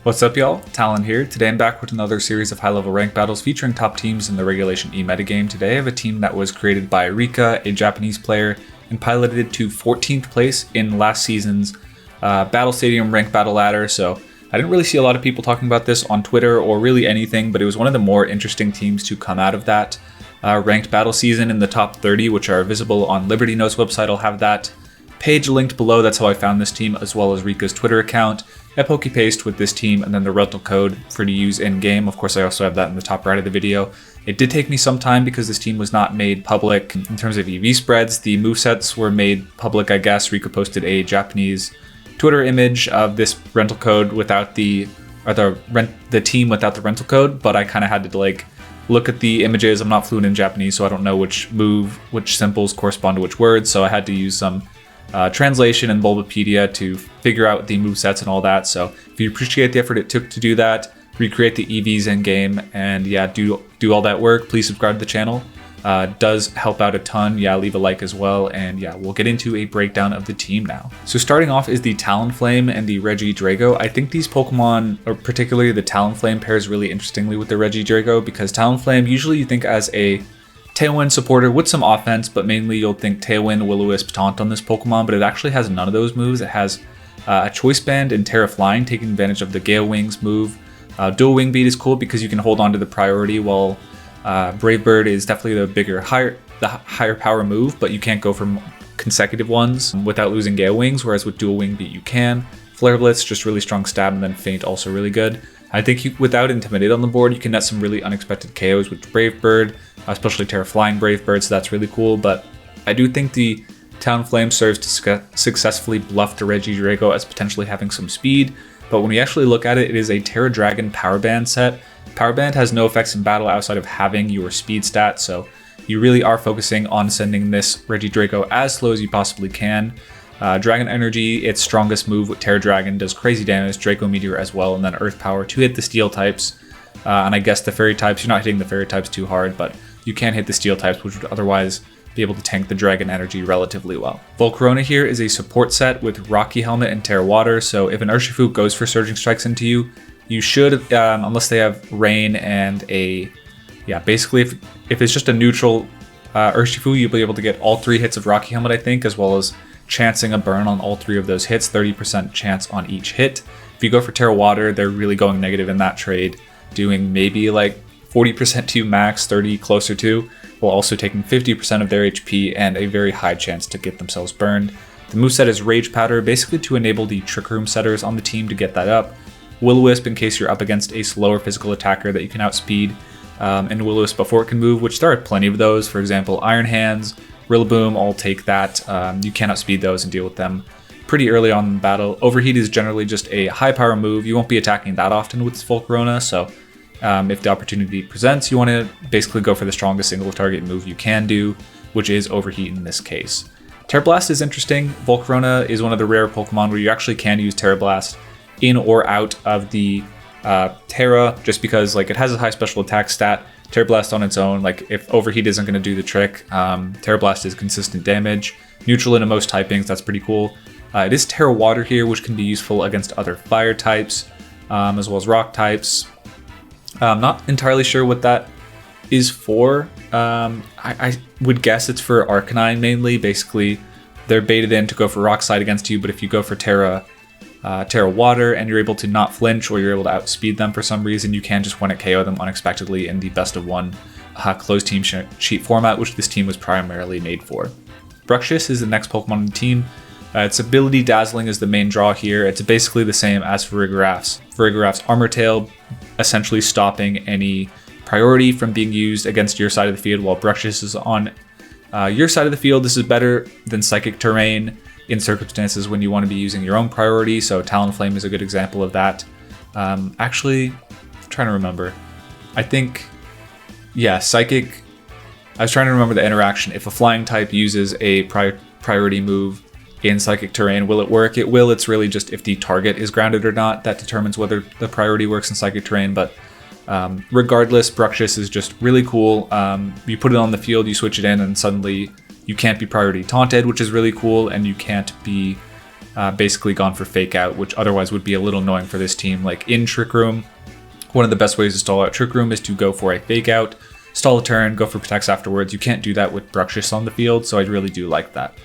What's up, y'all? Talon here. Today I'm back with another series of high-level rank battles featuring top teams in the Regulation E metagame. Today I have a team that was created by Rika, a Japanese player, and piloted to 14th place in last season's Battle Stadium Rank Battle Ladder. So I didn't really see a lot of people talking about this on Twitter or really anything, but it was one of the more interesting teams to come out of that ranked battle season in the top 30, which are visible on Liberty Notes website. I'll have that page linked below. That's how I found this team, as well as Rika's Twitter account. I poke-paste with this team and then the rental code for to use in-game. Of course, I also have that in the top right of the video. It did take me some time because this team was not made public in terms of EV spreads. The movesets were made public, I guess. Rika posted a Japanese Twitter image of this rental code without the team without the rental code, but I kind of had to look at the images. I'm not fluent in Japanese, so I don't know which symbols correspond to which words, so I had to use some translation and Bulbapedia to figure out the movesets and all that. So if you appreciate the effort it took to do that, recreate the EVs in game, and yeah, do all that work, please subscribe to the channel. Does help out a ton. Yeah, leave a like as well, and yeah, we'll get into a breakdown of the team now. So starting off is the Talonflame and the Regidrago. I think these Pokemon, or particularly the Talonflame, pairs really interestingly with the Regidrago, because Talonflame usually you think as a Tailwind supporter with some offense, but mainly you'll think Tailwind, Will-O-Wisp, Taunt on this Pokemon, but it actually has none of those moves. It has a Choice Band and Tera Flying, taking advantage of the Gale Wings move. Dual Wingbeat is cool because you can hold on to the priority, while Brave Bird is definitely the higher power move, but you can't go for consecutive ones without losing Gale Wings, whereas with Dual Wingbeat you can. Flare Blitz, just really strong stab, and then Feint also really good. I think without Intimidate on the board, you can net some really unexpected KOs with Brave Bird, especially Tera Flying Brave Bird, so that's really cool. But I do think the Talonflame serves to successfully bluff the Regidrago as potentially having some speed. But when we actually look at it, it is a Tera Dragon Power Band set. Power Band has no effects in battle outside of having your speed stat, so you really are focusing on sending this Regidrago as slow as you possibly can. Dragon Energy, its strongest move with Tera Dragon, does crazy damage, Draco Meteor as well, and then Earth Power to hit the Steel types. And I guess the Fairy types, you're not hitting the Fairy types too hard, but you can hit the Steel types, which would otherwise be able to tank the Dragon Energy relatively well. Volcarona here is a support set with Rocky Helmet and Tera Water, so if an Urshifu goes for Surging Strikes into you, you should, unless they have Rain and basically if it's just a neutral Urshifu, you'll be able to get all 3 hits of Rocky Helmet, I think, as well as chancing a burn on all 3 of those hits, 30% chance on each hit. If you go for Tera Water, they're really going negative in that trade, doing maybe 40% to max, 30 closer to, while also taking 50% of their HP and a very high chance to get themselves burned. The moveset is Rage Powder, basically to enable the Trick Room setters on the team to get that up. Will-O-Wisp in case you're up against a slower physical attacker that you can outspeed, and Will-O-Wisp before it can move, which there are plenty of those. For example, Iron Hands, Rillaboom, all take that. You can outspeed those and deal with them pretty early on in the battle. Overheat is generally just a high power move. You won't be attacking that often with Volcarona, so if the opportunity presents, you want to basically go for the strongest single target move you can do, which is Overheat in this case. Tera Blast is interesting. Volcarona is one of the rare Pokemon where you actually can use Tera Blast in or out of the Tera, just because it has a high special attack stat. Tera Blast on its own, if Overheat isn't going to do the trick, Tera Blast is consistent damage. Neutral into most typings, that's pretty cool. It is Tera Water here, which can be useful against other fire types, as well as rock types. I'm not entirely sure what that is for. I would guess it's for Arcanine mainly. Basically, they're baited in to go for Rock Slide against you, but if you go for Tera Water and you're able to not flinch, or you're able to outspeed them for some reason, you can just one-hit KO them unexpectedly in the best of one closed team sheet format, which this team was primarily made for. Bruxish is the next Pokemon on the team. Its ability Dazzling is the main draw here. It's basically the same as Farigiraf's. Farigiraf's Armor Tail, essentially stopping any priority from being used against your side of the field, while Bruxish is on your side of the field. This is better than Psychic Terrain in circumstances when you want to be using your own priority, so Talonflame is a good example of that. Actually, I'm trying to remember. I think, yeah, Psychic, I was trying to remember the interaction. If a flying type uses a priority move in Psychic Terrain, will it work? It will. It's really just if the target is grounded or not that determines whether the priority works in Psychic Terrain, but regardless, Bruxish is just really cool. You put it on the field, you switch it in, and suddenly you can't be priority taunted, which is really cool, and you can't be basically gone for Fake Out, which otherwise would be a little annoying for this team. Like in Trick Room, one of the best ways to stall out Trick Room is to go for a Fake Out, stall a turn, go for Protects afterwards. You can't do that with Bruxish on the field, so I really do like that.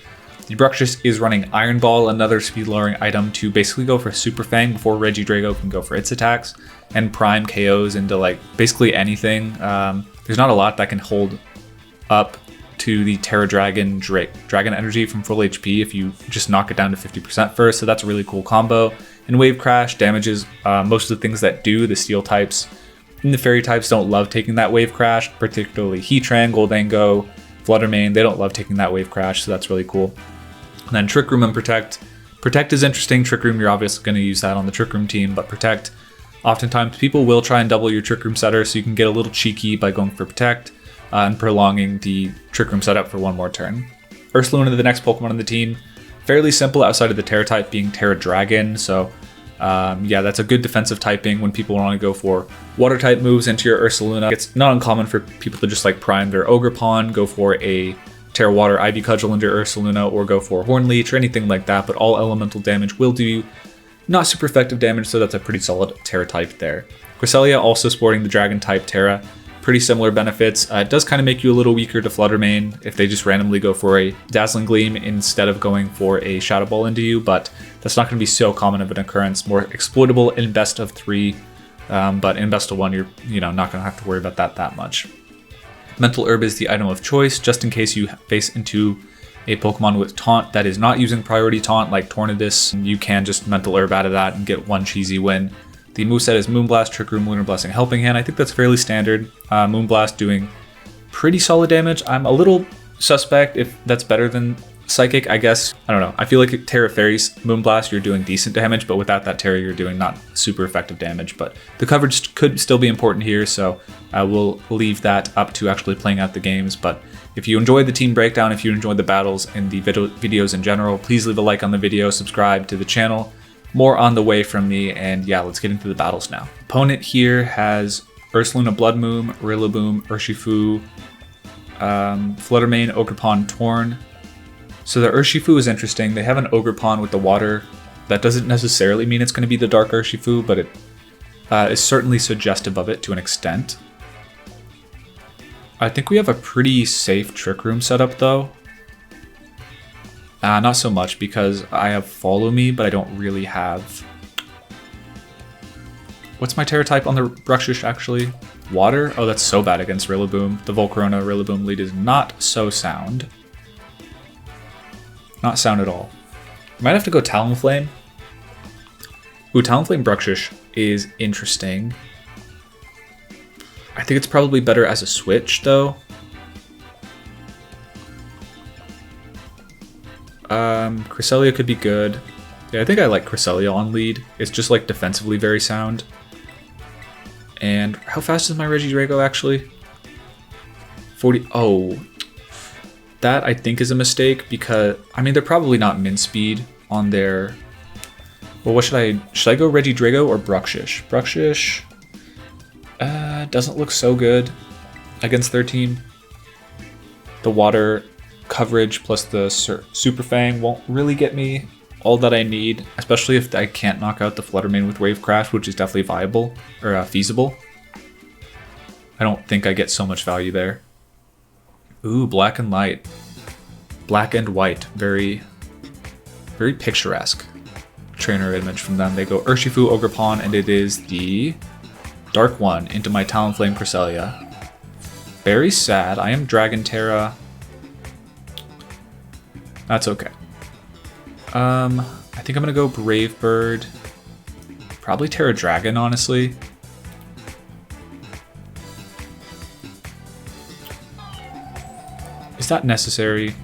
The Bruxish is running Iron Ball, another speed lowering item, to basically go for Super Fang before Regidrago can go for its attacks, and prime KOs into like basically anything. There's not a lot that can hold up to the Tera Dragon energy from full HP if you just knock it down to 50% first, so that's a really cool combo. And Wave Crash damages most of the things that do. The Steel types and the Fairy types don't love taking that Wave Crash, particularly Heatran, Goldango, Fluttermane. They don't love taking that Wave Crash, so that's really cool. And then Trick Room and Protect. Protect is interesting. Trick Room, you're obviously going to use that on the Trick Room team, but Protect, oftentimes people will try and double your Trick Room setter, so you can get a little cheeky by going for Protect and prolonging the Trick Room setup for one more turn. Ursaluna, the next Pokemon on the team, fairly simple outside of the Tera type being Tera Dragon, so yeah, that's a good defensive typing when people want to go for water type moves into your Ursaluna. It's not uncommon for people to just like prime their Ogerpon, go for a Tera Water Ivy Cudgel into Ursaluna, or go for Horn Leech or anything like that, but all elemental damage will do not super effective damage, so that's a pretty solid Tera type there. Cresselia also sporting the Dragon type Tera, pretty similar benefits. It does kind of make you a little weaker to Fluttermane if they just randomly go for a Dazzling Gleam instead of going for a Shadow Ball into you, but that's not going to be so common of an occurrence. More exploitable in best of 3, but in best of 1, you're not going to have to worry about that much. Mental Herb is the item of choice, just in case you face into a Pokemon with Taunt that is not using Priority Taunt like Tornadus. You can just Mental Herb out of that and get one cheesy win. The moveset is Moonblast, Trick Room, Lunar Blessing, Helping Hand. I think that's fairly standard. Moonblast doing pretty solid damage. I'm a little suspect if that's better than Psychic, I guess. I don't know. I feel like Tera Fairy's Moonblast, you're doing decent damage, but without that Tera, you're doing not super effective damage. But the coverage could still be important here, so I will leave that up to actually playing out the games. But if you enjoyed the team breakdown, if you enjoyed the battles and the videos in general, please leave a like on the video, subscribe to the channel. More on the way from me, and yeah, let's get into the battles now. Opponent here has Ursaluna Blood Moon, Rillaboom, Urshifu, Fluttermane, Ogerpon, Torn. So the Urshifu is interesting. They have an Ogerpon with the water. That doesn't necessarily mean it's going to be the Dark Urshifu, but it is certainly suggestive of it to an extent. I think we have a pretty safe Trick Room setup though. Not so much, because I have Follow Me, but I don't really have... What's my Tera type on the Bruxish, actually? Water? Oh, that's so bad against Rillaboom. The Volcarona Rillaboom lead is not so sound. Not sound at all. Might have to go Talonflame. Ooh, Talonflame Bruxish is interesting. I think it's probably better as a switch, though. Cresselia could be good. Yeah, I think I like Cresselia on lead. It's just like defensively very sound. And how fast is my Regidrago actually? 40. Oh, that I think is a mistake, because I mean they're probably not min speed on their. Well, what should I go Regidrago or Bruxish? Bruxish doesn't look so good against their team. The water coverage plus the Super Fang won't really get me all that I need, especially if I can't knock out the Fluttermane with Wave Crash, which is definitely viable or feasible. I don't think I get so much value there. Ooh, Black and Light. Black and White. Very, very picturesque trainer image from them. They go Urshifu, Ogerpon, and it is the Dark one into my Talonflame Cresselia. Very sad. I am Dragon Tera. That's okay. I think I'm gonna go Brave Bird. Probably Tera Dragon, honestly. Is that necessary?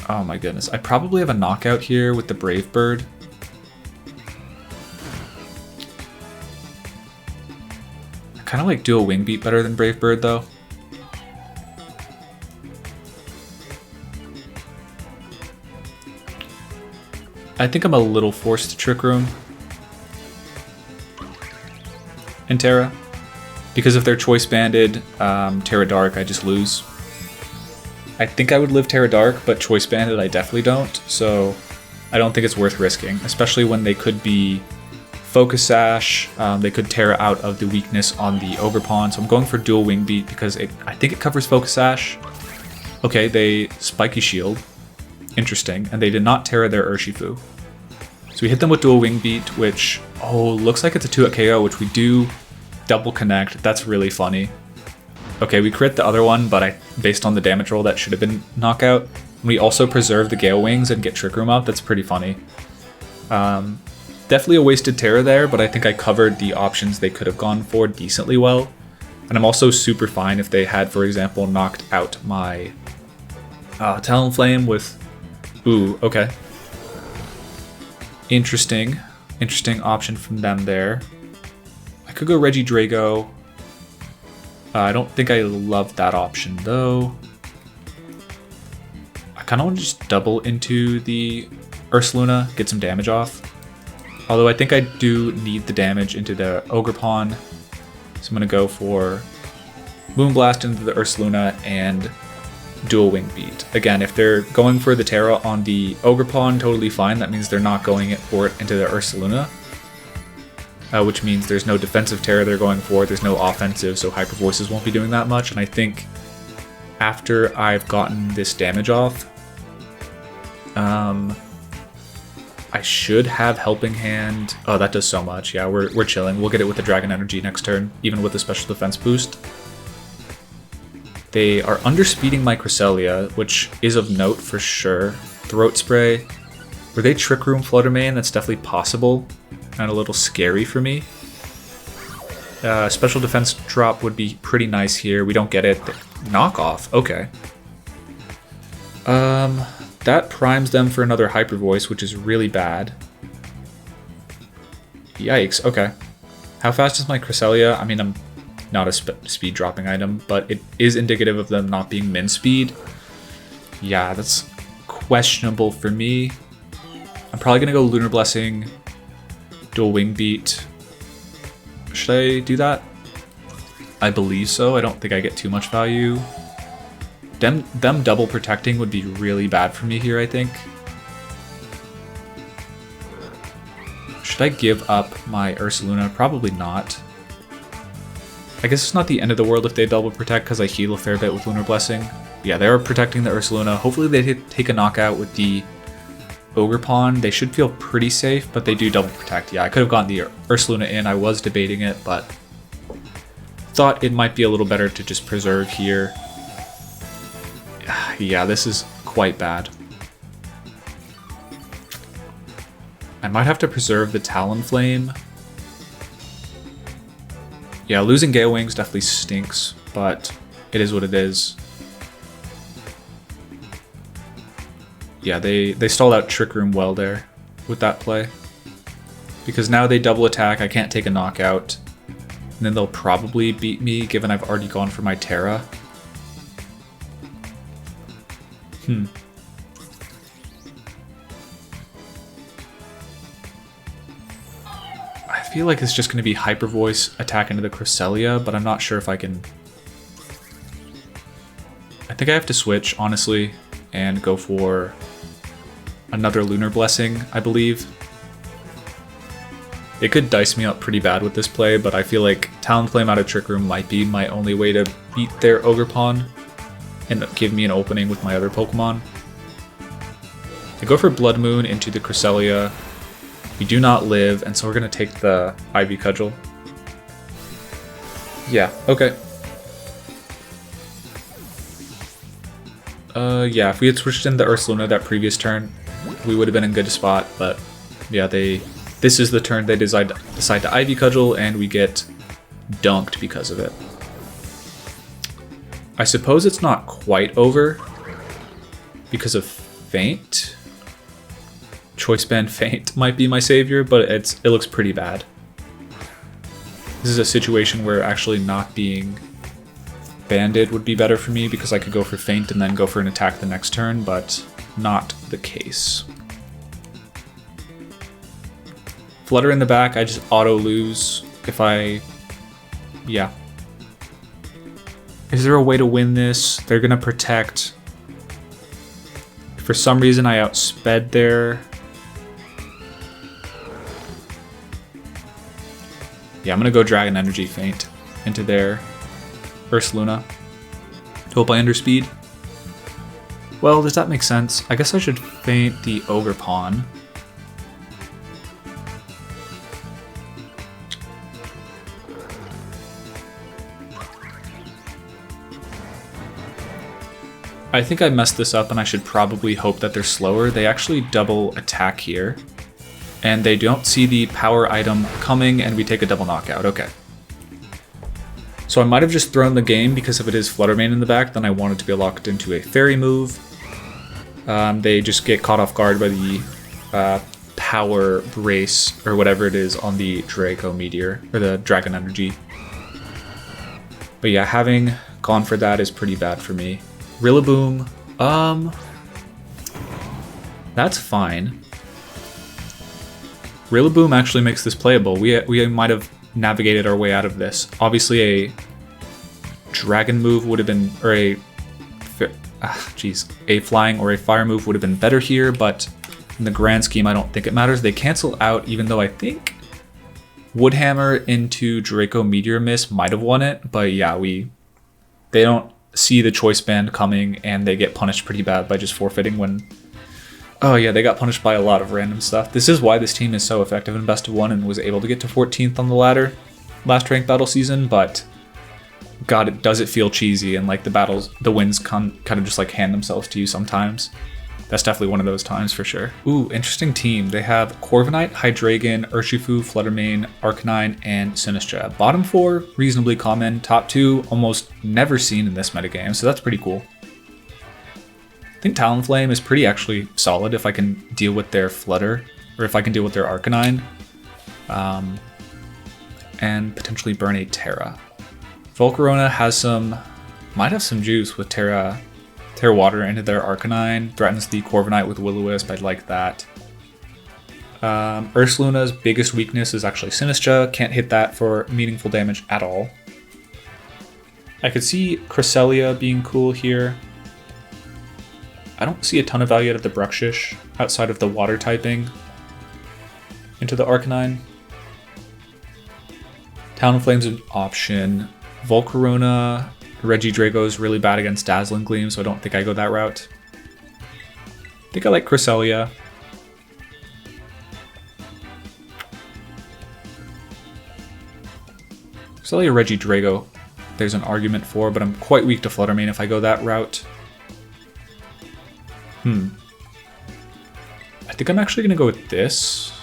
Oh my goodness. I probably have a knockout here with the Brave Bird. I kind of like Duo Wingbeat better than Brave Bird though. I think I'm a little forced to Trick Room and Tera, because if they're choice banded Tera Dark, I just lose. I think I would live Tera Dark, but Choice Banded I definitely don't, so I don't think it's worth risking, especially when they could be Focus Sash, they could Tera out of the weakness on the Ogerpon, so I'm going for dual Wingbeat because I think it covers Focus Sash. Okay, they Spiky Shield. Interesting, and they did not Tera their Urshifu. So we hit them with dual Wingbeat, which, oh, looks like it's a 2-hit KO, which we do double connect. That's really funny. Okay, we crit the other one, but based on the damage roll, that should have been knockout. We also preserve the Gale Wings and get Trick Room up. That's pretty funny. Definitely a wasted Tera there, but I think I covered the options they could have gone for decently well. And I'm also super fine if they had, for example, knocked out my Talonflame with... Ooh, okay. Interesting option from them there. I could go Regidrago. I don't think I love that option though. I kind of want to just double into the Ursaluna, get some damage off. Although I think I do need the damage into the Ogerpon. So I'm going to go for Moonblast into the Ursaluna and dual Wingbeat. Again, if they're going for the Tera on the Ogerpon, totally fine. That means they're not going for it into the Ursaluna. Which means there's no defensive Tera they're going for, there's no offensive, so Hyper Voices won't be doing that much. And I think after I've gotten this damage off, I should have Helping Hand. Oh, that does so much. Yeah, we're chilling. We'll get it with the Dragon Energy next turn, even with the special defense boost. They are underspeeding my Cresselia, which is of note for sure. Throat Spray. Were they Trick Room Flutter Mane? That's definitely possible. And a little scary for me. Special defense drop would be pretty nice here. We don't get it. Knockoff. Okay. That primes them for another Hyper Voice, which is really bad. Yikes. Okay. How fast is my Cresselia? I mean, I'm not a speed dropping item, but it is indicative of them not being min speed. Yeah, that's questionable for me. I'm probably gonna go Lunar Blessing. Dual Wingbeat. Should I do that? I believe so. I don't think I get too much value. Them double protecting would be really bad for me here, I think. Should I give up my Ursaluna? Probably not. I guess it's not the end of the world if they double protect because I heal a fair bit with Lunar Blessing. Yeah, they are protecting the Ursaluna. Hopefully they take a knockout with the Ogerpon. They should feel pretty safe, but they do double protect. Yeah, I could have gotten the Ursaluna in. I was debating it, but thought it might be a little better to just preserve here. Yeah, this is quite bad. I might have to preserve the Talonflame. Yeah, losing Gale Wings definitely stinks, but it is what it is. Yeah, they stalled out Trick Room well there with that play. Because now they double attack, I can't take a knockout. And then they'll probably beat me, given I've already gone for my Tera. I feel like it's just going to be Hyper Voice attack into the Cresselia, but I'm not sure if I can... I think I have to switch, honestly, and go for another Lunar Blessing, I believe. It could dice me up pretty bad with this play, but I feel like Talonflame out of Trick Room might be my only way to beat their Ogerpon and give me an opening with my other Pokemon. I go for Blood Moon into the Cresselia. We do not live, and so we're going to take the Ivy Cudgel. Yeah, okay. Yeah, if we had switched in the Ursaluna that previous turn, we would have been in a good spot, but yeah, this is the turn they decide to Ivy Cudgel, and we get dunked because of it. I suppose it's not quite over because of Feint. Choice Band Feint might be my savior, but it looks pretty bad. This is a situation where actually not being banded would be better for me because I could go for Feint and then go for an attack the next turn, but not the case. Flutter in the back, I just auto lose if I... yeah. Is there a way to win this? They're gonna protect. For some reason, I outsped there. Yeah, I'm gonna go Dragon Energy Feint into their Ursaluna. Hope I underspeed. Well, does that make sense? I guess I should feint the Ogre Pawn. I think I messed this up and I should probably hope that they're slower. They actually double attack here. And they don't see the power item coming and we take a double knockout. Okay. So I might have just thrown the game because if it is Flutter Mane in the back, then I want it to be locked into a fairy move. They just get caught off guard by the power brace or whatever it is on the Draco Meteor or the Dragon Energy. But yeah, having gone for that is pretty bad for me. Rillaboom, that's fine. Rillaboom actually makes this playable. We might have navigated our way out of this. Obviously a dragon move would have been, or a flying or a fire move would have been better here, but in the grand scheme I don't think it matters. They cancel out, even though I think Woodhammer into Draco Meteor Miss might have won it, but yeah, they don't see the choice band coming and they get punished pretty bad by just forfeiting when... Oh yeah, they got punished by a lot of random stuff. This is why this team is so effective in Best of 1 and was able to get to 14th on the ladder last ranked battle season, but God, does it feel cheesy and like the wins kind of just like hand themselves to you sometimes. That's definitely one of those times for sure. Ooh, interesting team. They have Corviknight, Hydreigon, Urshifu, Fluttermane, Arcanine, and Sinistcha. Bottom 4, reasonably common. Top 2, almost never seen in this metagame, so that's pretty cool. I think Talonflame is pretty actually solid if I can deal with their Flutter, or if I can deal with their Arcanine. And potentially burn a Tera. Volcarona might have some juice with Tera Water into their Arcanine, threatens the Corviknight with Will-O-Wisp, I'd like that. Ursaluna's biggest weakness is actually Sinistcha, can't hit that for meaningful damage at all. I could see Cresselia being cool here. I don't see a ton of value out of the Bruxish, outside of the water typing into the Arcanine. Talonflame's an option. Volcarona, Regidrago is really bad against Dazzling Gleam, so I don't think I go that route. I think I like Cresselia. Cresselia Regidrago, there's an argument for, but I'm quite weak to Flutter Mane if I go that route. I think I'm actually going to go with this.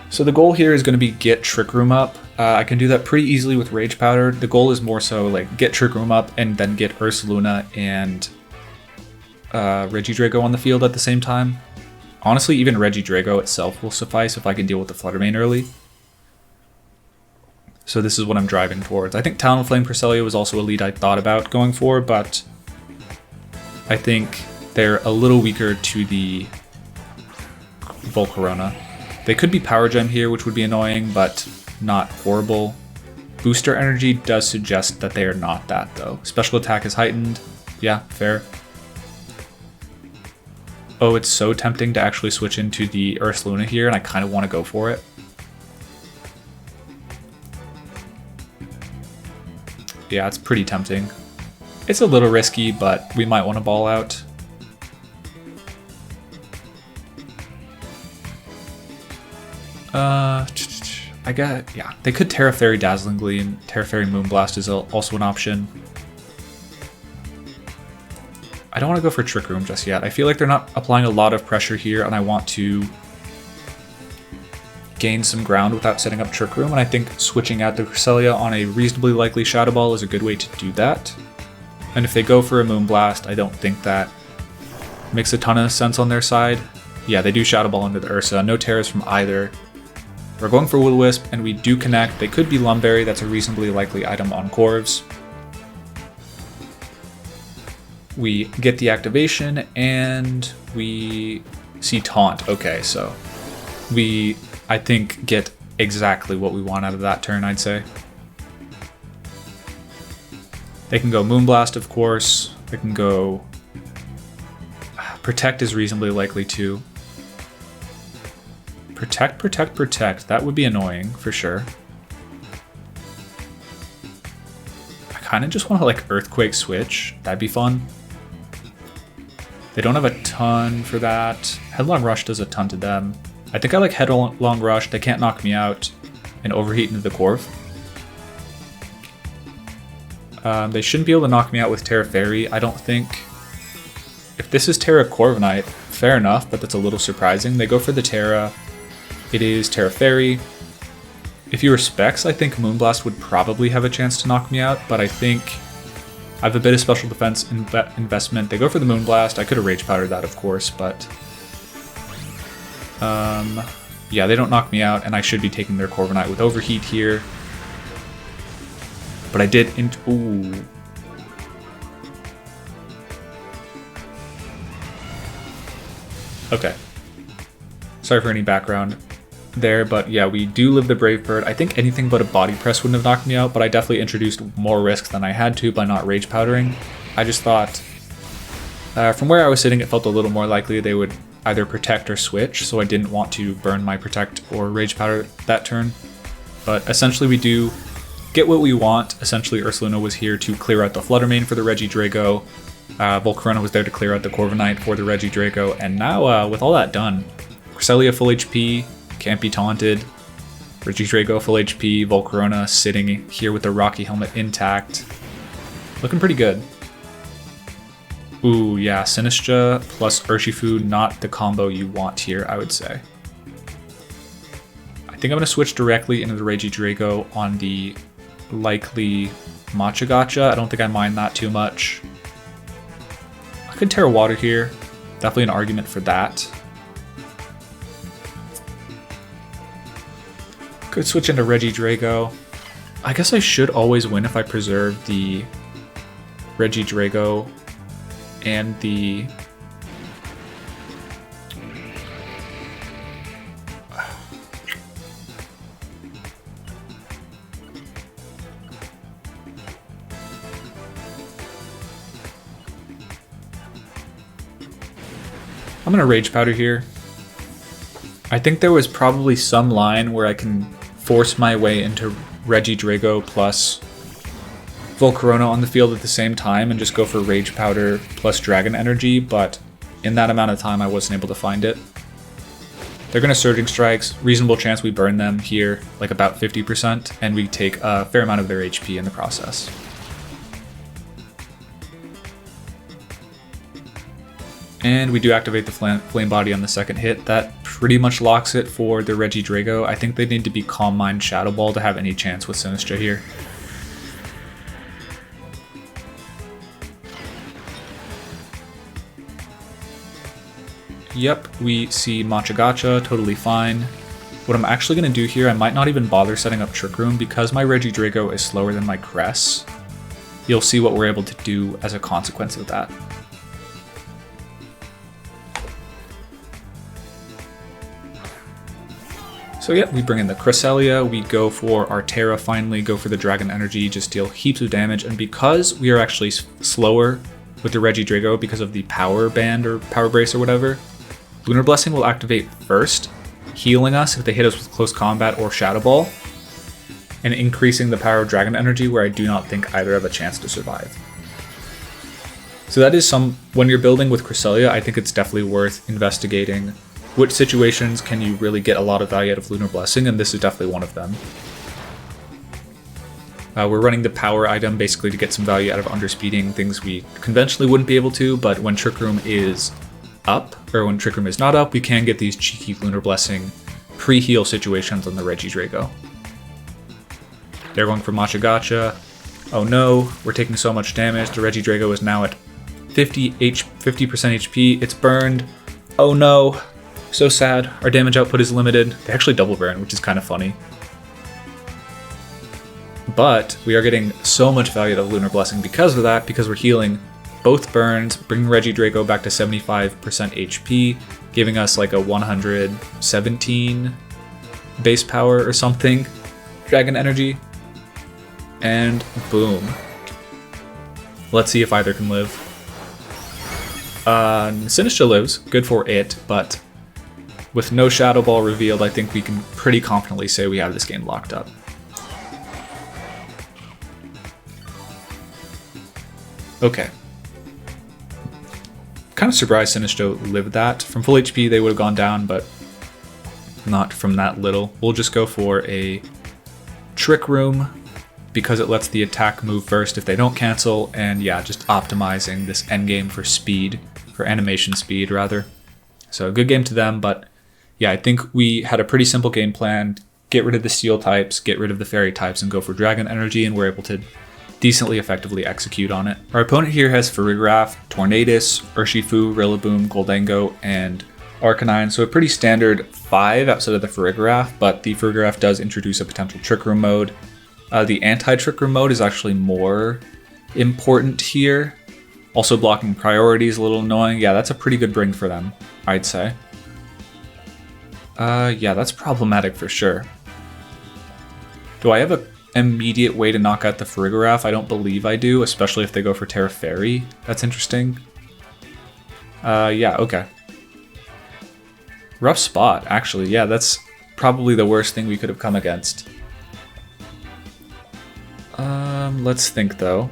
So the goal here is going to be get Trick Room up. I can do that pretty easily with Rage Powder. The goal is more so like get Trick Room up and then get Ursaluna and Regidrago on the field at the same time. Honestly, even Regidrago itself will suffice if I can deal with the Flutter Mane early. So this is what I'm driving towards. I think Talonflame Cresselia was also a lead I thought about going for, but I think they're a little weaker to the Volcarona. They could be Power Gem here, which would be annoying, but not horrible. Booster Energy does suggest that they are not that, though. Special Attack is heightened. Yeah, fair. Oh, it's so tempting to actually switch into the Ursaluna here, and I kind of want to go for it. Yeah, it's pretty tempting. It's a little risky, but we might want to ball out. Yeah, they could Tera Fairy Dazzling Gleam. Tera Fairy Moonblast is also an option. I don't want to go for Trick Room just yet. I feel like they're not applying a lot of pressure here, and I want to gain some ground without setting up Trick Room, and I think switching out the Cresselia on a reasonably likely Shadow Ball is a good way to do that. And if they go for a Moonblast, I don't think that makes a ton of sense on their side. Yeah, they do Shadow Ball into the Ursa. No Teras from either. We're going for Will-O-Wisp, and we do connect. They could be Lumberry. That's a reasonably likely item on Corvs. We get the activation, and we see Taunt. Okay, so we, I think, get exactly what we want out of that turn, I'd say. They can go Moonblast, of course. They can go... Protect is reasonably likely too. Protect, protect, protect. That would be annoying for sure. I kind of just want to like Earthquake switch. That'd be fun. They don't have a ton for that. Headlong Rush does a ton to them. I think I like Headlong Rush. They can't knock me out and overheat into the Corv. They shouldn't be able to knock me out with Tera Fairy, I don't think. If this is Tera Corviknight, fair enough, but that's a little surprising. They go for the Tera. It is Tera Fairy. If you were Specs, I think Moonblast would probably have a chance to knock me out, but I think I have a bit of special defense investment. They go for the Moonblast. I could have Rage Powdered that, of course, but... yeah, they don't knock me out, and I should be taking their Corviknight with Overheat here. But I did... Ooh. Okay. Sorry for any background there, but yeah, we do live the Brave Bird. I think anything but a Body Press wouldn't have knocked me out, but I definitely introduced more risk than I had to by not Rage Powdering. I just thought, from where I was sitting, it felt a little more likely they would either Protect or Switch, so I didn't want to burn my Protect or Rage Powder that turn. But essentially we do get what we want. Essentially Ursaluna was here to clear out the Fluttermane for the Regidrago. Volcarona was there to clear out the Corviknight for the Regidrago, and now with all that done, Cresselia full HP, can't be taunted, Regidrago full HP, Volcarona sitting here with the Rocky Helmet intact. Looking pretty good. Ooh, yeah, Sinistra plus Urshifu, not the combo you want here, I would say. I think I'm going to switch directly into the Regidrago on the likely Machagacha. I don't think I mind that too much. I could Tera Water here. Definitely an argument for that. Could switch into Regidrago. I guess I should always win if I preserve the Regidrago and the... I'm gonna Rage Powder here. I think there was probably some line where I can force my way into Regidrago plus Volcarona on the field at the same time and just go for Rage Powder plus Dragon Energy, but in that amount of time I wasn't able to find it. They're gonna Surging Strikes, reasonable chance we burn them here, like about 50%, and we take a fair amount of their HP in the process. And we do activate the Flame Body on the second hit. That pretty much locks it for the Regidrago. I think they need to be Calm Mind Shadow Ball to have any chance with Sinistra here. Yep, we see Machagacha, totally fine. What I'm actually going to do here, I might not even bother setting up Trick Room because my Regidrago is slower than my Cress. You'll see what we're able to do as a consequence of that. So yeah, we bring in the Cresselia, we go for our Tera finally, go for the Dragon Energy, just deal heaps of damage, and because we are actually slower with the Regidrago because of the Power Band or Power Brace or whatever, Lunar Blessing will activate first, healing us if they hit us with Close Combat or Shadow Ball, and increasing the power of Dragon Energy where I do not think either have a chance to survive. So that is when you're building with Cresselia, I think it's definitely worth investigating which situations can you really get a lot of value out of Lunar Blessing, and this is definitely one of them. We're running the power item basically to get some value out of underspeeding things we conventionally wouldn't be able to, but when Trick Room is up, or when Trick Room is not up, we can get these cheeky Lunar Blessing pre-heal situations on the Regidrago. They're going for Machagacha. Oh no, we're taking so much damage. The Regidrago is now at 50% HP. It's burned. Oh no. So sad. Our damage output is limited. They actually double burn, which is kind of funny. But we are getting so much value out of Lunar Blessing because of that, because we're healing both burns, bringing Regidrago back to 75% HP, giving us like a 117 base power or something, Dragon Energy, and boom. Let's see if either can live. Sinistra lives, good for it, but with no Shadow Ball revealed, I think we can pretty confidently say we have this game locked up. Okay. Kind of surprised Sinistra lived that. From full HP, they would have gone down, but not from that little. We'll just go for a Trick Room because it lets the attack move first if they don't cancel, and yeah, just optimizing this endgame for speed, for animation speed rather. So good game to them, but yeah, I think we had a pretty simple game plan. Get rid of the steel types, get rid of the fairy types, and go for dragon energy, and we're able to decently effectively execute on it. Our opponent here has Farigiraf, Tornadus, Urshifu, Rillaboom, Gholdengo, and Arcanine, so a pretty standard 5 outside of the Farigiraf, but the Farigiraf does introduce a potential Trick Room mode. The anti-Trick Room mode is actually more important here. Also blocking priority is a little annoying. Yeah, that's a pretty good bring for them, I'd say. Yeah, that's problematic for sure. Do I have an immediate way to knock out the Farigiraf? I don't believe I do, especially if they go for Tera Fairy. That's interesting. Yeah, okay. Rough spot, actually. Yeah, that's probably the worst thing we could have come against. Let's think though.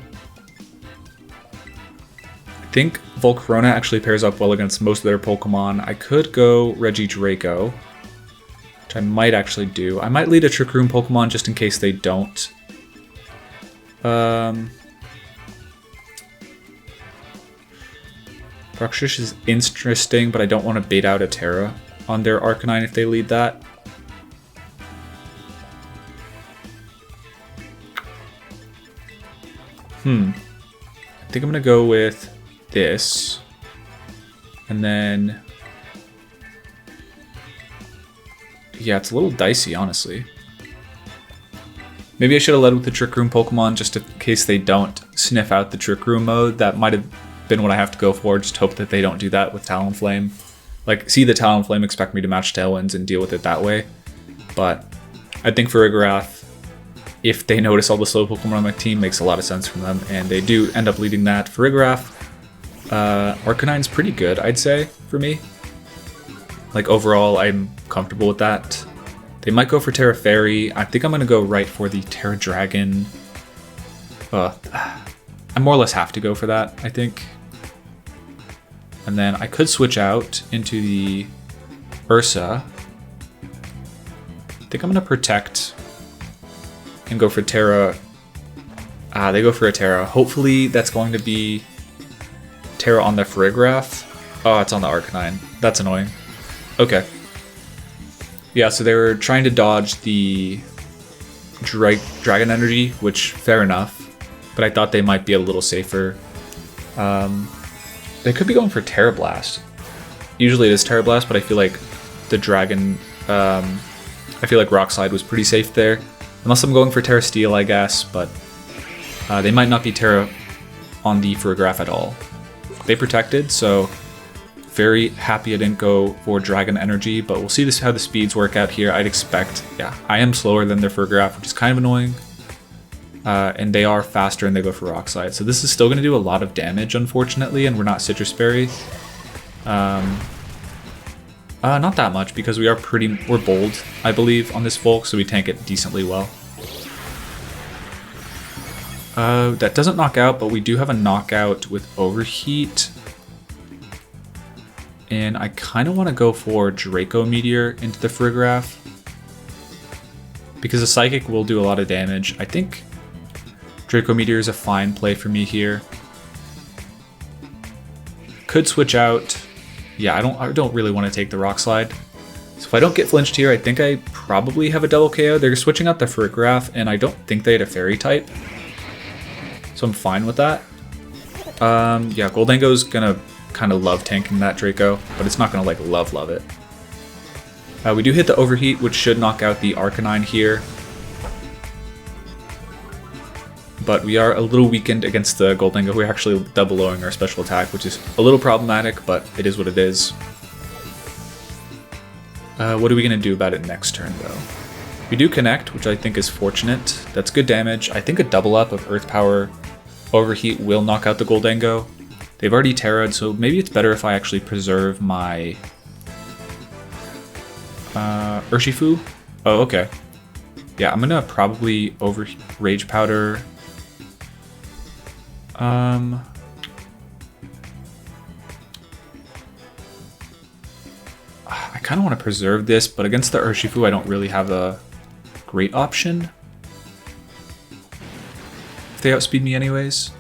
I think Volcarona actually pairs up well against most of their Pokemon. I could go Regidrago, which I might actually do. I might lead a Trick Room Pokemon just in case they don't. Bruxish is interesting, but I don't want to bait out a Tera on their Arcanine if they lead that. I think I'm going to go with this. And then... yeah, it's a little dicey, honestly. Maybe I should have led with the Trick Room Pokemon just in case they don't sniff out the Trick Room mode. That might have been what I have to go for. Just hope that they don't do that with Talonflame. Like, see the Talonflame, expect me to match Tailwinds and deal with it that way. But I think Farigiraf, if they notice all the slow Pokemon on my team, makes a lot of sense from them, and they do end up leading that. Farigiraf, Arcanine's pretty good, I'd say, for me. Like, overall, I'm comfortable with that. They might go for Tera Fairy. I think I'm going to go right for the Tera Dragon. I more or less have to go for that, I think. And then I could switch out into the Ursa. I think I'm going to protect and go for Tera. They go for a Tera. Hopefully that's going to be Tera on the Farigiraf. Oh, it's on the Arcanine. That's annoying. Okay. Yeah, so they were trying to dodge the Dragon Energy, which, fair enough. But I thought they might be a little safer. They could be going for Tera Blast. Usually it is Tera Blast, but I feel like the Dragon... I feel like Rock Slide was pretty safe there. Unless I'm going for Tera Steel, I guess, but they might not be Tera on the Farigiraf at all. They protected, so very happy I didn't go for Dragon Energy, but we'll see how the speeds work out here. I'd expect, yeah, I am slower than their Farigiraf, which is kind of annoying. And they are faster and they go for Rock Slide. So this is still going to do a lot of damage, unfortunately, and we're not Citrus Berry. Not that much, because we're bold, I believe, on this Volk, so we tank it decently well. That doesn't knock out, but we do have a knockout with Overheat. And I kind of want to go for Draco Meteor into the Farigiraf, because the Psychic will do a lot of damage. I think Draco Meteor is a fine play for me here. Could switch out. Yeah, I don't really want to take the Rock Slide. So if I don't get flinched here, I think I probably have a double KO. They're switching out the Farigiraf, and I don't think they had a Fairy type. So I'm fine with that. Yeah, Gholdengo's gonna kind of love tanking that Draco, but it's not gonna like love it. We do hit the Overheat, which should knock out the Arcanine here. But we are a little weakened against the Gholdengo. We're actually doubling our special attack, which is a little problematic, but it is what it is. What are we going to do about it next turn, though? We do connect, which I think is fortunate. That's good damage. I think a double up of Earth Power Overheat will knock out the Goldango. They've already Tera'd, so maybe it's better if I actually preserve my Urshifu. Oh, okay. Yeah, I'm gonna probably Rage Powder. I kind of want to preserve this, but against the Urshifu, I don't really have a great option. If they outspeed me anyways.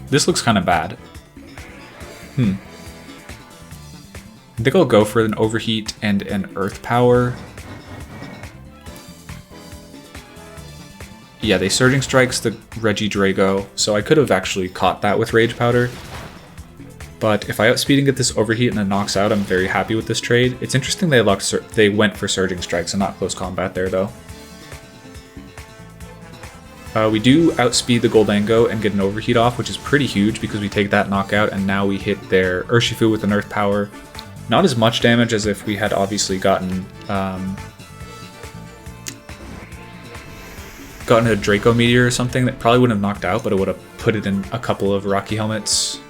This looks kind of bad. I think I'll go for an Overheat and an Earth Power. Yeah, they Surging Strikes the Regidrago, so I could have actually caught that with Rage Powder. But if I outspeed and get this Overheat and it knocks out, I'm very happy with this trade. It's interesting they went for Surging Strikes and not Close Combat there, though. We do outspeed the Goldango and get an Overheat off, which is pretty huge because we take that knockout and now we hit their Urshifu with an Earth Power. Not as much damage as if we had obviously gotten a Draco Meteor or something that probably wouldn't have knocked out, but it would have put it in a couple of Rocky Helmets.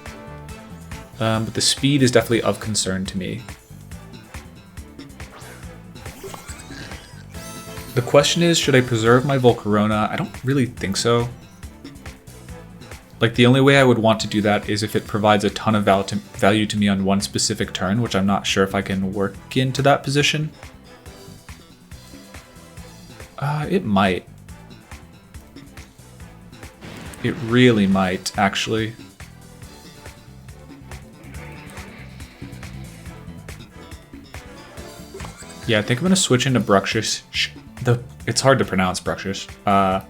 But the speed is definitely of concern to me. The question is, should I preserve my Volcarona? I don't really think so. Like, the only way I would want to do that is if it provides a ton of value to me on one specific turn, which I'm not sure if I can work into that position. It might. It really might, actually. Yeah, I think I'm going to switch into Bruxish. It's hard to pronounce Bruxish. But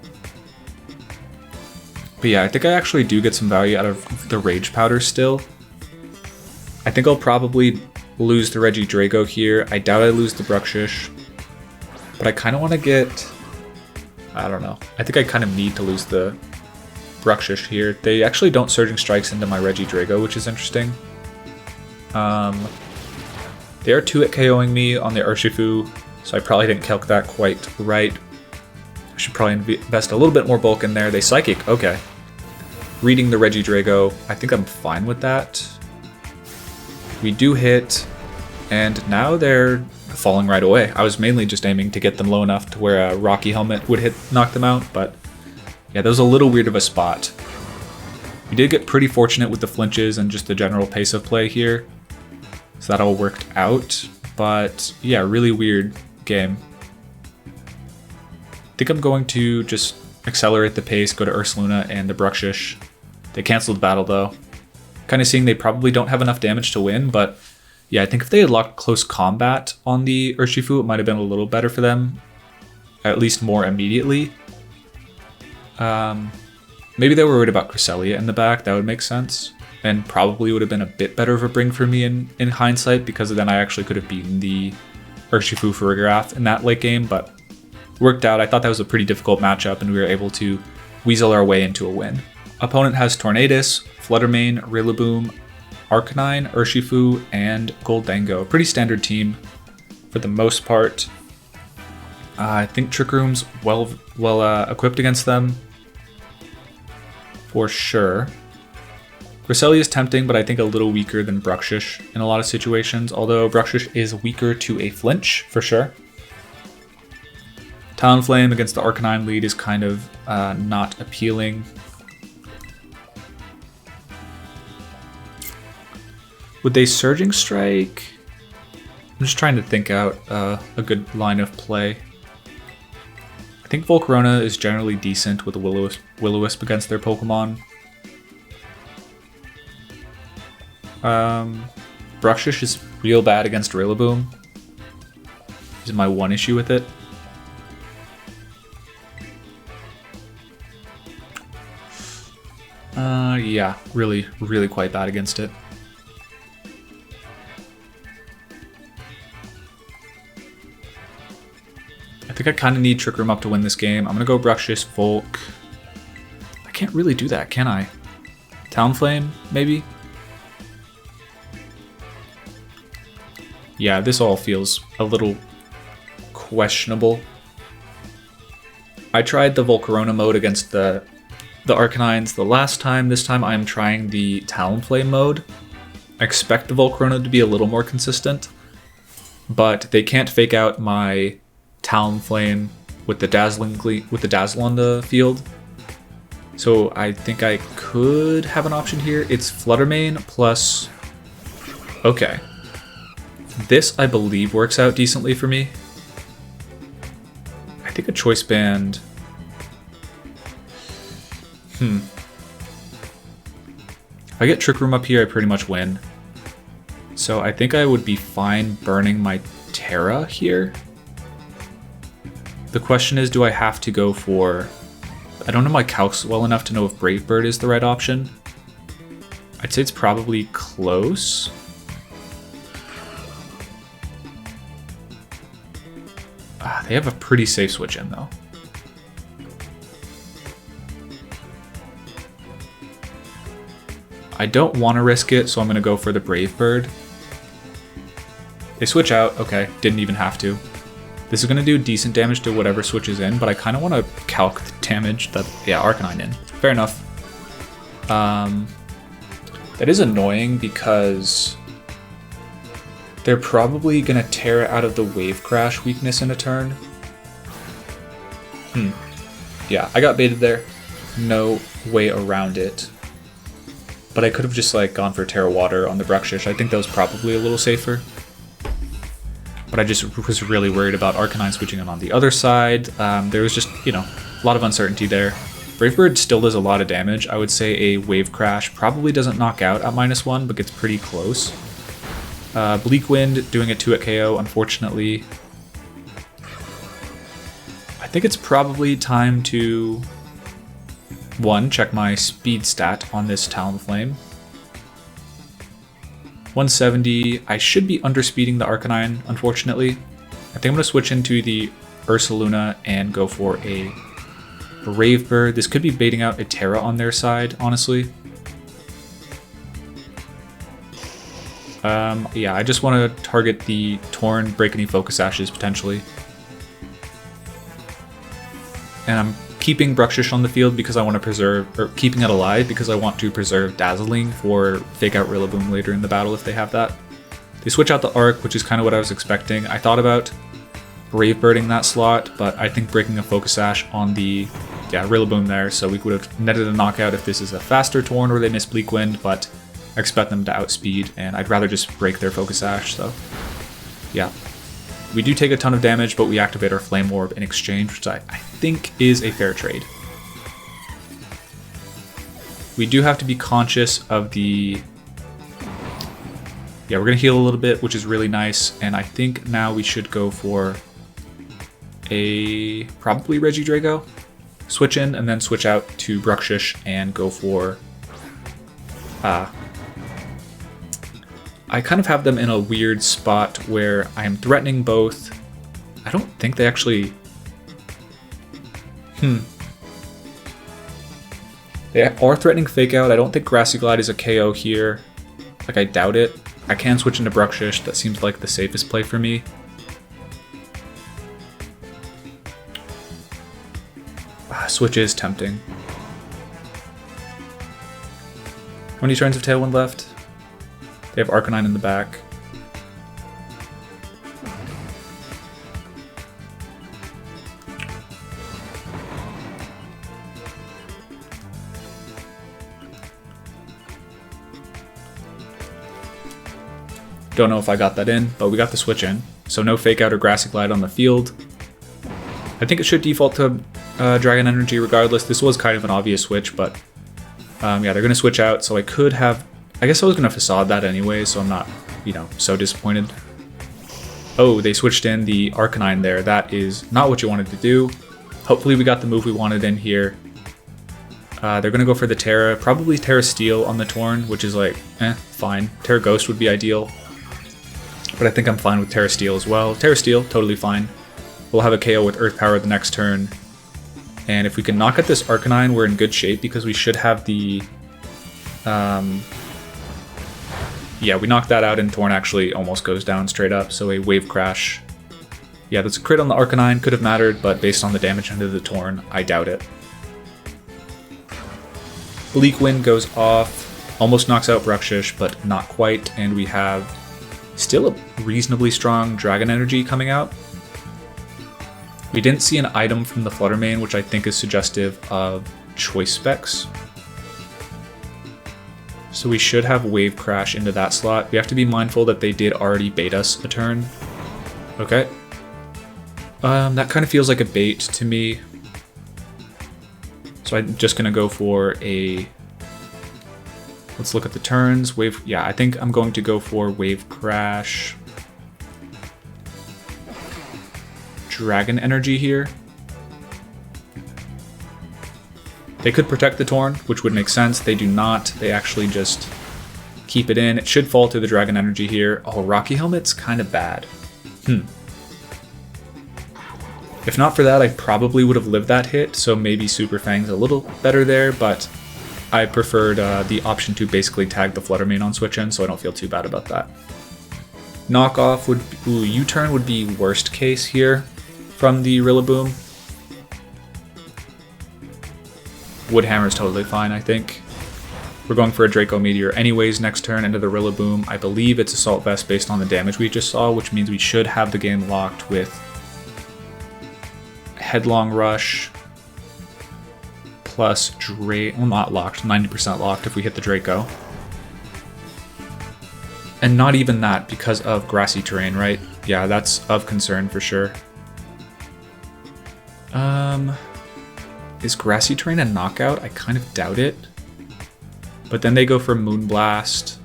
yeah, I think I actually do get some value out of the Rage Powder still. I think I'll probably lose the Regidrago here. I doubt I lose the Bruxish. But I kind of want to get... I don't know. I think I kind of need to lose the Bruxish here. They actually don't Surging Strikes into my Regidrago, which is interesting. They are 2 at KOing me on the Urshifu, so I probably didn't calc that quite right. I should probably invest a little bit more bulk in there. They Psychic, okay. Reading the Regidrago, I think I'm fine with that. We do hit, and now they're falling right away. I was mainly just aiming to get them low enough to where a Rocky Helmet would knock them out, but yeah, that was a little weird of a spot. We did get pretty fortunate with the flinches and just the general pace of play here. So that all worked out, but yeah, really weird game. I think I'm going to just accelerate the pace, go to Ursaluna and the Bruxish. They canceled the battle though. Kind of seeing they probably don't have enough damage to win, but yeah, I think if they had locked Close Combat on the Urshifu, it might have been a little better for them, at least more immediately. Maybe they were worried about Cresselia in the back, that would make sense. And probably would have been a bit better of a bring for me in hindsight, because then I actually could have beaten the Urshifu Farigiraf in that late game, but worked out. I thought that was a pretty difficult matchup, and we were able to weasel our way into a win. Opponent has Tornadus, Fluttermane, Rillaboom, Arcanine, Urshifu, and Goldango. Pretty standard team for the most part. I think Trick Room's well equipped against them, for sure. Cresselia is tempting, but I think a little weaker than Bruxish in a lot of situations, although Bruxish is weaker to a flinch, for sure. Talonflame against the Arcanine lead is kind of not appealing. Would they Surging Strike? I'm just trying to think out a good line of play. I think Volcarona is generally decent with a Will-O-Wisp against their Pokemon. Bruxish is real bad against Rillaboom. Is my one issue with it. Yeah, really quite bad against it. I think I kind of need Trick Room up to win this game. I'm going to go Bruxish, Volk. I can't really do that, can I? Talonflame, maybe? Yeah, this all feels a little questionable. I tried the Volcarona mode against the the Arcanines the last time. This time I'm trying the Talonflame mode. I expect the Volcarona to be a little more consistent, but they can't fake out my Talonflame with the Dazzle on the field. So I think I could have an option here. It's Fluttermane plus... Okay. This, I believe, works out decently for me. I think a Choice Band... If I get Trick Room up here, I pretty much win. So I think I would be fine burning my Tera here. The question is, do I have to go for... I don't know my calcs well enough to know if Brave Bird is the right option. I'd say it's probably close. They have a pretty safe switch in though. I don't want to risk it, so I'm going to go for the Brave Bird. They switch out. Okay, didn't even have to. This is going to do decent damage to whatever switches in, but I kind of want to calc the damage that... Yeah, Arcanine in. Fair enough. That is annoying because they're probably going to tear out of the Wave Crash weakness in a turn. Yeah, I got baited there. No way around it. But I could have just like gone for Tera Water on the Bruxish. I think that was probably a little safer. But I just was really worried about Arcanine switching in on the other side. There was just, you know, a lot of uncertainty there. Brave Bird still does a lot of damage. I would say a Wave Crash probably doesn't knock out at -1, but gets pretty close. Bleak Wind doing a 2 at KO, unfortunately. I think it's probably time to... 1, check my speed stat on this Talonflame. 170. I should be underspeeding the Arcanine, unfortunately. I think I'm going to switch into the Ursa Luna and go for a Brave Bird. This could be baiting out a Tera on their side, honestly. Yeah, I just want to target the Torn, break any Focus Ashes, potentially. And I'm keeping Bruxish on the field because I want to preserve, or keeping it alive because I want to preserve Dazzling for Fake Out Rillaboom later in the battle if they have that. They switch out the Arc, which is kind of what I was expecting. I thought about Brave Birding that slot, but I think breaking a Focus Sash on the Rillaboom there, so we would have netted a knockout if this is a faster Torn or they miss Bleak Wind, but I expect them to outspeed, and I'd rather just break their Focus Sash, so yeah. We do take a ton of damage, but we activate our Flame Orb in exchange, which I think is a fair trade. We do have to be conscious of the... Yeah, we're going to heal a little bit, which is really nice, and I think now we should go for a probably Regidrago. Switch in and then switch out to Bruxish and go for... I kind of have them in a weird spot where I am threatening both. I don't think they actually... They are threatening Fake Out. I don't think Grassy Glide is a KO here. Like, I doubt it. I can switch into Bruxish. That seems like the safest play for me. Switch is tempting. How many turns of Tailwind left? They have Arcanine in the back. Don't know if I got that in, but we got the switch in. So no Fake Out or Grassy Glide on the field. I think it should default to Dragon Energy regardless. This was kind of an obvious switch, but yeah, they're going to switch out, so I could have... I guess I was going to Facade that anyway, so I'm not, you know, so disappointed. Oh, they switched in the Arcanine there. That is not what you wanted to do. Hopefully we got the move we wanted in here. They're going to go for the Tera. Probably Tera Steel on the Torn, which is like, fine. Tera Ghost would be ideal. But I think I'm fine with Tera Steel as well. Tera Steel, totally fine. We'll have a KO with Earth Power the next turn. And if we can knock out this Arcanine, we're in good shape because we should have the... Yeah, we knocked that out and Torn actually almost goes down straight up, so a Wave Crash. Yeah, that's a crit on the Arcanine, could have mattered, but based on the damage under the Torn, I doubt it. Bleak Wind goes off, almost knocks out Bruxish, but not quite, and we have still a reasonably strong Dragon Energy coming out. We didn't see an item from the Flutter main, which I think is suggestive of choice specs. So we should have Wave Crash into that slot. We have to be mindful that they did already bait us a turn. Okay. That kind of feels like a bait to me. So I'm just gonna go for a... Let's look at the turns. Yeah, I think I'm going to go for Wave Crash. Dragon Energy here. They could protect the Torn, which would make sense. They do not. They actually just keep it in. It should fall to the Dragon Energy here. Oh, Rocky Helmet's kind of bad. If not for that, I probably would have lived that hit, so maybe Super Fang's a little better there, but I preferred the option to basically tag the Flutter main on switch in, so I don't feel too bad about that. Knockoff would be, U-turn would be worst case here from the Rillaboom. Woodhammer is totally fine, I think. We're going for a Draco Meteor anyways next turn into the Rillaboom. I believe it's Assault Vest based on the damage we just saw, which means we should have the game locked with Headlong Rush plus well, not locked, 90% locked if we hit the Draco. And not even that because of grassy terrain, right? Yeah, that's of concern for sure. Is grassy terrain a knockout? I kind of doubt it. But then they go for Moonblast.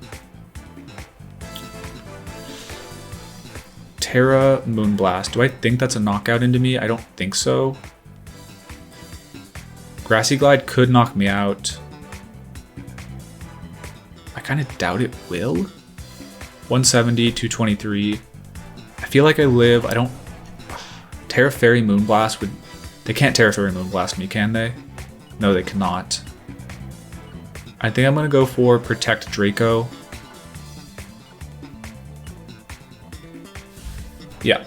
Tera, Moonblast. Do I think that's a knockout into me? I don't think so. Grassy Glide could knock me out. I kind of doubt it will. 170, 223. I feel like I live. I don't... Tera Fairy Moonblast would... They can't Tera Fairy Moonblast me, can they? No, they cannot. I think I'm going to go for Protect Draco. Yeah.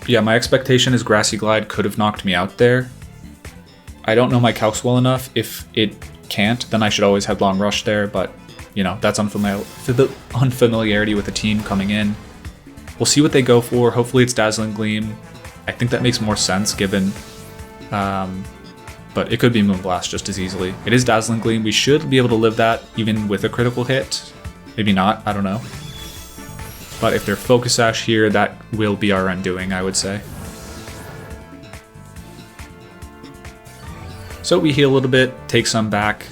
Yeah, my expectation is Grassy Glide could have knocked me out there. I don't know my calcs well enough. If it can't, then I should always Headlong Rush there, but, you know, that's unfamiliarity with the team coming in. We'll see what they go for. Hopefully it's Dazzling Gleam. I think that makes more sense given... but it could be Moonblast just as easily. It is Dazzling Gleam. We should be able to live that even with a critical hit. Maybe not, I don't know. But if they're Focus Sash here, that will be our undoing, I would say. So we heal a little bit, take some back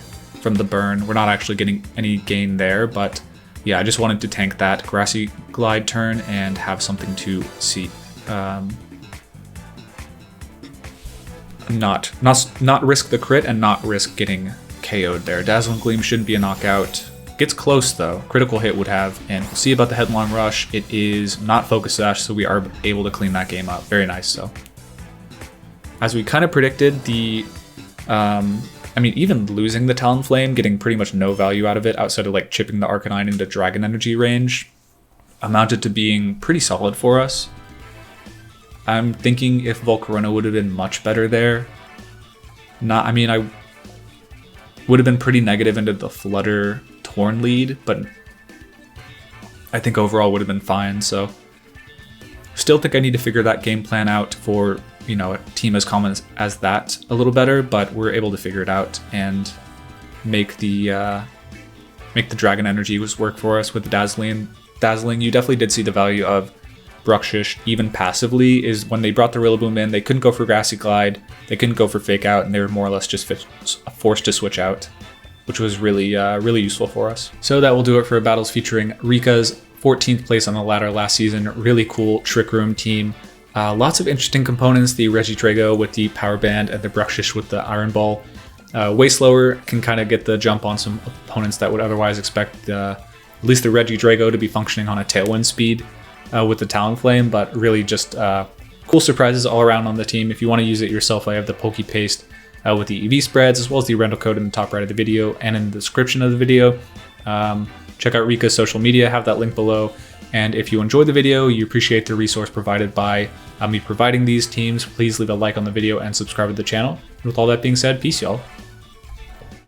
from the burn. We're not actually getting any gain there, but yeah, I just wanted to tank that Grassy Glide turn and have something to see. Not risk the crit and not risk getting KO'd there. Dazzling Gleam shouldn't be a knockout. Gets close though. Critical hit would have, and we'll see about the Headlong Rush. It is not Focus Sash, so we are able to clean that game up. Very nice. So, as we kind of predicted, the I mean, even losing the Talonflame, getting pretty much no value out of it outside of like chipping the Arcanine into Dragon Energy range, amounted to being pretty solid for us. I'm thinking if Volcarona would have been much better there. I mean, I would have been pretty negative into the Flutter Torn lead, but I think overall would have been fine. So still think I need to figure that game plan out for, you know, a team as common as that a little better, but we're able to figure it out and make the Dragon Energy work for us with the Dazzling. You definitely did see the value of Bruxish, even passively, is when they brought the Rillaboom in, they couldn't go for Grassy Glide, they couldn't go for Fake Out, and they were more or less just forced to switch out, which was really really useful for us. So that will do it for battles featuring Rika's 14th place on the ladder last season. Really cool Trick Room team. Lots of interesting components, the Regidrago with the Power Band and the Bruxish with the Iron Ball. Way slower, can kind of get the jump on some opponents that would otherwise expect at least the Regidrago to be functioning on a Tailwind speed with the Talonflame, but really just cool surprises all around on the team. If you want to use it yourself, I have the Poke Paste with the EV spreads, as well as the rental code in the top right of the video and in the description of the video. Check out Rika's social media, have that link below. And if you enjoyed the video, you appreciate the resource provided by me providing these teams, please leave a like on the video and subscribe to the channel. And with all that being said, peace y'all.